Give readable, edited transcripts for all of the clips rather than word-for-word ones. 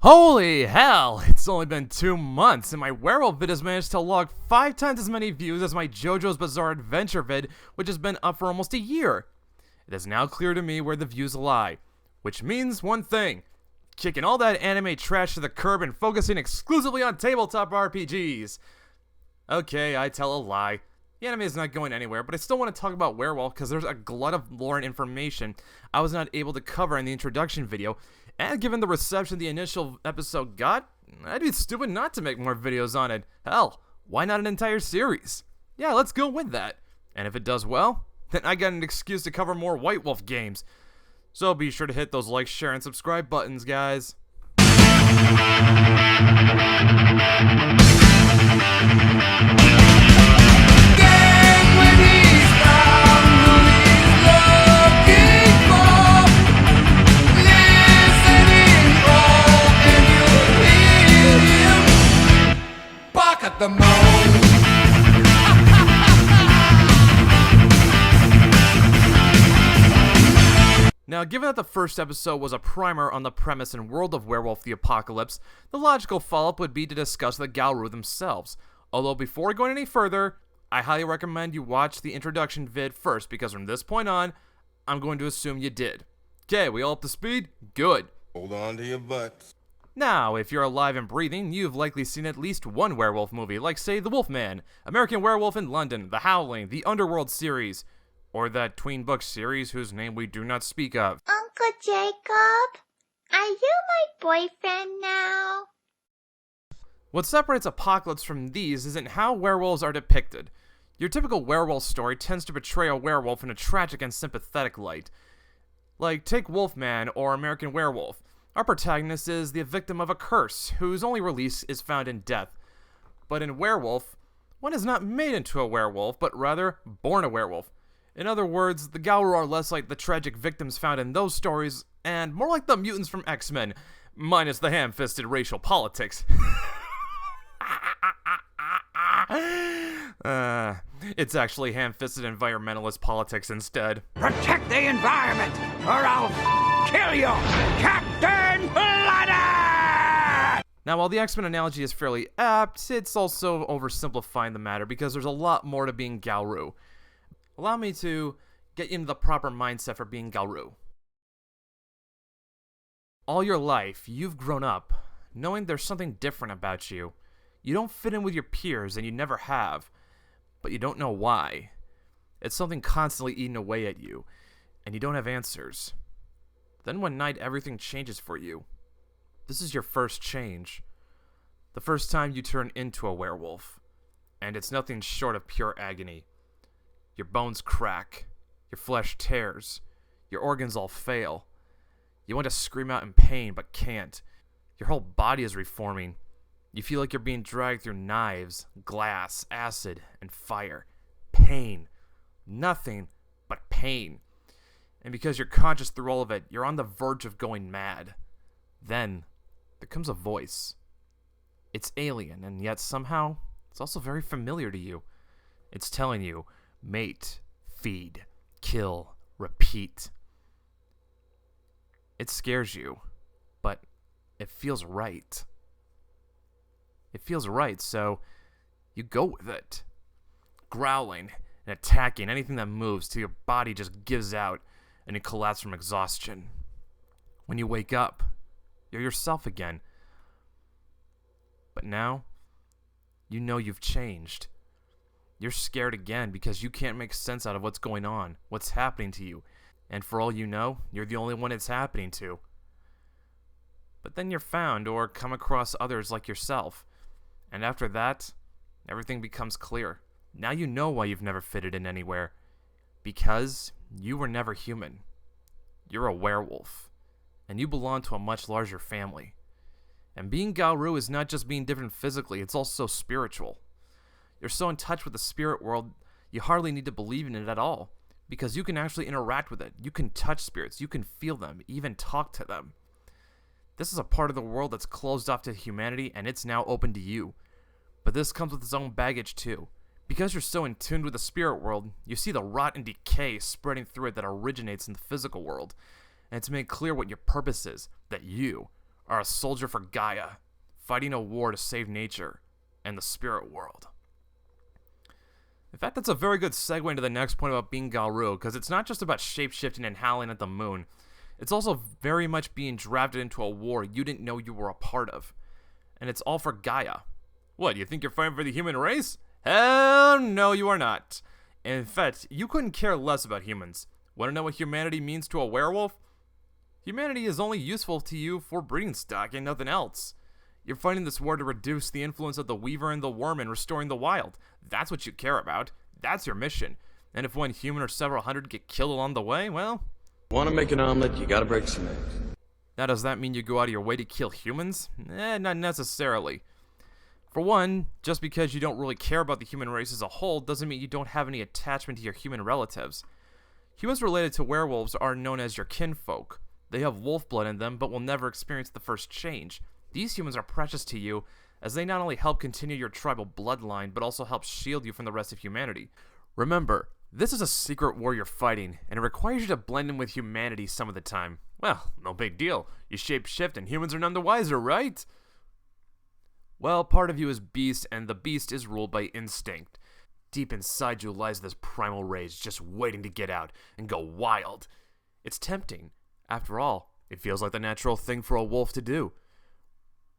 Holy hell, it's only been 2 months and my werewolf vid has managed to log 5 times as many views as my JoJo's Bizarre Adventure vid, which has been up for almost a year. It is now clear to me where the views lie, which means one thing: kicking all that anime trash to the curb and focusing exclusively on tabletop RPGs. Okay, I tell a lie. The anime is not going anywhere, but I still want to talk about Werewolf because there's a glut of lore and information I was not able to cover in the introduction video, and given the reception the initial episode got, I'd be stupid not to make more videos on it. Hell, why not an entire series? Yeah, let's go with that. And if it does well, then I got an excuse to cover more White Wolf games. So be sure to hit those like, share, and subscribe buttons, guys. At the moon. Now, given that the first episode was a primer on the premise and world of Werewolf the Apocalypse, the logical follow-up would be to discuss the Garou themselves. Although before going any further, I highly recommend you watch the introduction vid first, because from this point on, I'm going to assume you did. Okay, we all up to speed? Good. Hold on to your butts. Now, if you're alive and breathing, you've likely seen at least one werewolf movie, like, say, The Wolfman, American Werewolf in London, The Howling, the Underworld series, or that tween book series whose name we do not speak of. Uncle Jacob, are you my boyfriend now? What separates Apocalypse from these isn't how werewolves are depicted. Your typical werewolf story tends to portray a werewolf in a tragic and sympathetic light. Like, take Wolfman or American Werewolf. Our protagonist is the victim of a curse, whose only release is found in death. But in Werewolf, one is not made into a werewolf, but rather born a werewolf. In other words, the Garou are less like the tragic victims found in those stories, and more like the mutants from X-Men, minus the ham-fisted racial politics. It's actually ham-fisted environmentalist politics instead. Protect the environment, or I'll kill you, Captain Bloody! Now, while the X-Men analogy is fairly apt, it's also oversimplifying the matter because there's a lot more to being Garou. Allow me to get you into the proper mindset for being Garou. All your life, you've grown up knowing there's something different about you. You don't fit in with your peers, and you never have, but you don't know why. It's something constantly eating away at you, and you don't have answers. Then one night, everything changes for you. This is your first change. The first time you turn into a werewolf. And it's nothing short of pure agony. Your bones crack. Your flesh tears. Your organs all fail. You want to scream out in pain, but can't. Your whole body is reforming. You feel like you're being dragged through knives, glass, acid, and fire. Pain. Nothing but pain. And because you're conscious through all of it, you're on the verge of going mad. Then, there comes a voice. It's alien, and yet somehow, it's also very familiar to you. It's telling you, mate, feed, kill, repeat. It scares you, but it feels right. It feels right, so you go with it. Growling and attacking anything that moves till your body just gives out and you collapse from exhaustion. When you wake up, you're yourself again. But now, you know you've changed. You're scared again because you can't make sense out of what's going on, what's happening to you, and for all you know, you're the only one it's happening to. But then you're found or come across others like yourself. And after that, everything becomes clear. Now you know why you've never fitted in anywhere. Because you were never human. You're a werewolf. And you belong to a much larger family. And being Garou is not just being different physically, it's also spiritual. You're so in touch with the spirit world, you hardly need to believe in it at all. Because you can actually interact with it. You can touch spirits, you can feel them, even talk to them. This is a part of the world that's closed off to humanity, and it's now open to you. But this comes with its own baggage too. Because you're so in tune with the spirit world, you see the rot and decay spreading through it that originates in the physical world. And it's made clear what your purpose is, that you are a soldier for Gaia, fighting a war to save nature and the spirit world. In fact, that's a very good segue into the next point about being Garou, because it's not just about shapeshifting and howling at the moon. It's also very much being drafted into a war you didn't know you were a part of. And it's all for Gaia. What, you think you're fighting for the human race? Hell no, you are not. In fact, you couldn't care less about humans. Want to know what humanity means to a werewolf? Humanity is only useful to you for breeding stock and nothing else. You're fighting this war to reduce the influence of the weaver and the worm and restoring the wild. That's what you care about. That's your mission. And if one human or several hundred get killed along the way, well... Want to make an omelet, you gotta break some eggs. Now, does that mean you go out of your way to kill humans? Not necessarily. For one, just because you don't really care about the human race as a whole doesn't mean you don't have any attachment to your human relatives. Humans related to werewolves are known as your kinfolk. They have wolf blood in them, but will never experience the first change. These humans are precious to you, as they not only help continue your tribal bloodline, but also help shield you from the rest of humanity. Remember, this is a secret war you're fighting, and it requires you to blend in with humanity some of the time. Well, no big deal. You shape-shift and humans are none the wiser, right? Well, part of you is beast, and the beast is ruled by instinct. Deep inside you lies this primal rage, just waiting to get out and go wild. It's tempting. After all, it feels like the natural thing for a wolf to do.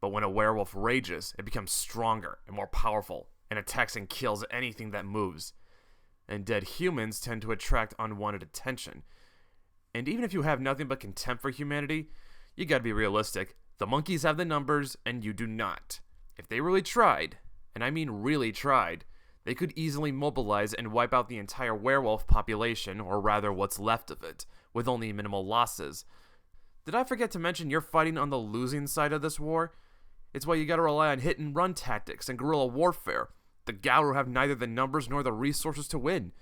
But when a werewolf rages, it becomes stronger and more powerful, and attacks and kills anything that moves. And dead humans tend to attract unwanted attention. And even if you have nothing but contempt for humanity, you gotta be realistic. The monkeys have the numbers, and you do not. If they really tried, and I mean really tried, they could easily mobilize and wipe out the entire werewolf population, or rather what's left of it, with only minimal losses. Did I forget to mention you're fighting on the losing side of this war? It's why you gotta rely on hit and run tactics and guerrilla warfare. The Garou have neither the numbers nor the resources to win.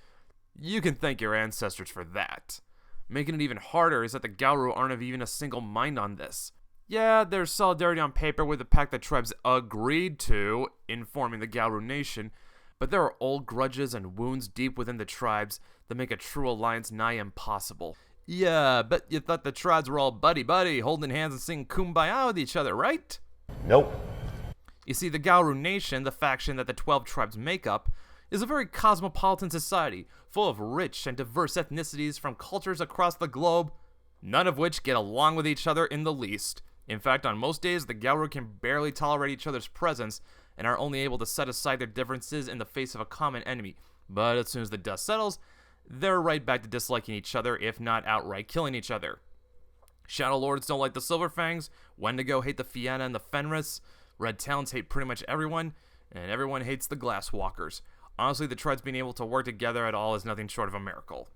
You can thank your ancestors for that. Making it even harder is that the Garou aren't of even a single mind on this. Yeah, there's solidarity on paper with the pact that tribes agreed to in forming the Garou nation, but there are old grudges and wounds deep within the tribes that make a true alliance nigh impossible. Yeah, bet you thought the tribes were all buddy-buddy, holding hands and singing kumbaya with each other, right? Nope. You see, the Garou nation, the faction that the 12 tribes make up, is a very cosmopolitan society, full of rich and diverse ethnicities from cultures across the globe, none of which get along with each other in the least. In fact, on most days, the Garou can barely tolerate each other's presence and are only able to set aside their differences in the face of a common enemy. But as soon as the dust settles, they're right back to disliking each other, if not outright killing each other. Shadow Lords don't like the Silverfangs, Wendigo hate the Fianna and the Fenris, Red Talons hate pretty much everyone, and everyone hates the Glasswalkers. Honestly, the tribes being able to work together at all is nothing short of a miracle.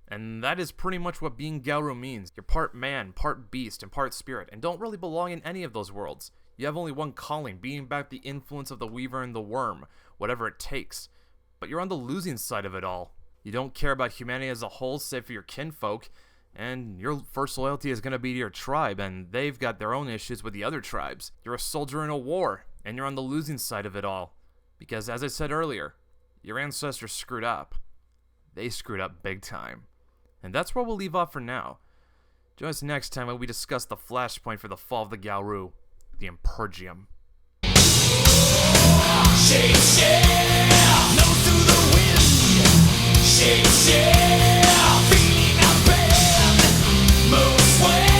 And that is pretty much what being Garou means. You're part man, part beast, and part spirit, and don't really belong in any of those worlds. You have only one calling, beating back the influence of the Weaver and the Worm, whatever it takes. But you're on the losing side of it all. You don't care about humanity as a whole, save for your kinfolk, and your first loyalty is going to be to your tribe, and they've got their own issues with the other tribes. You're a soldier in a war, and you're on the losing side of it all. Because, as I said earlier, your ancestors screwed up. They screwed up big time. And that's where we'll leave off for now. Join us next time when we discuss the flashpoint for the fall of the Garou, the Impergium. Shake, shake, nose to the wind. Shake, shake, feeling our band. Move, sway.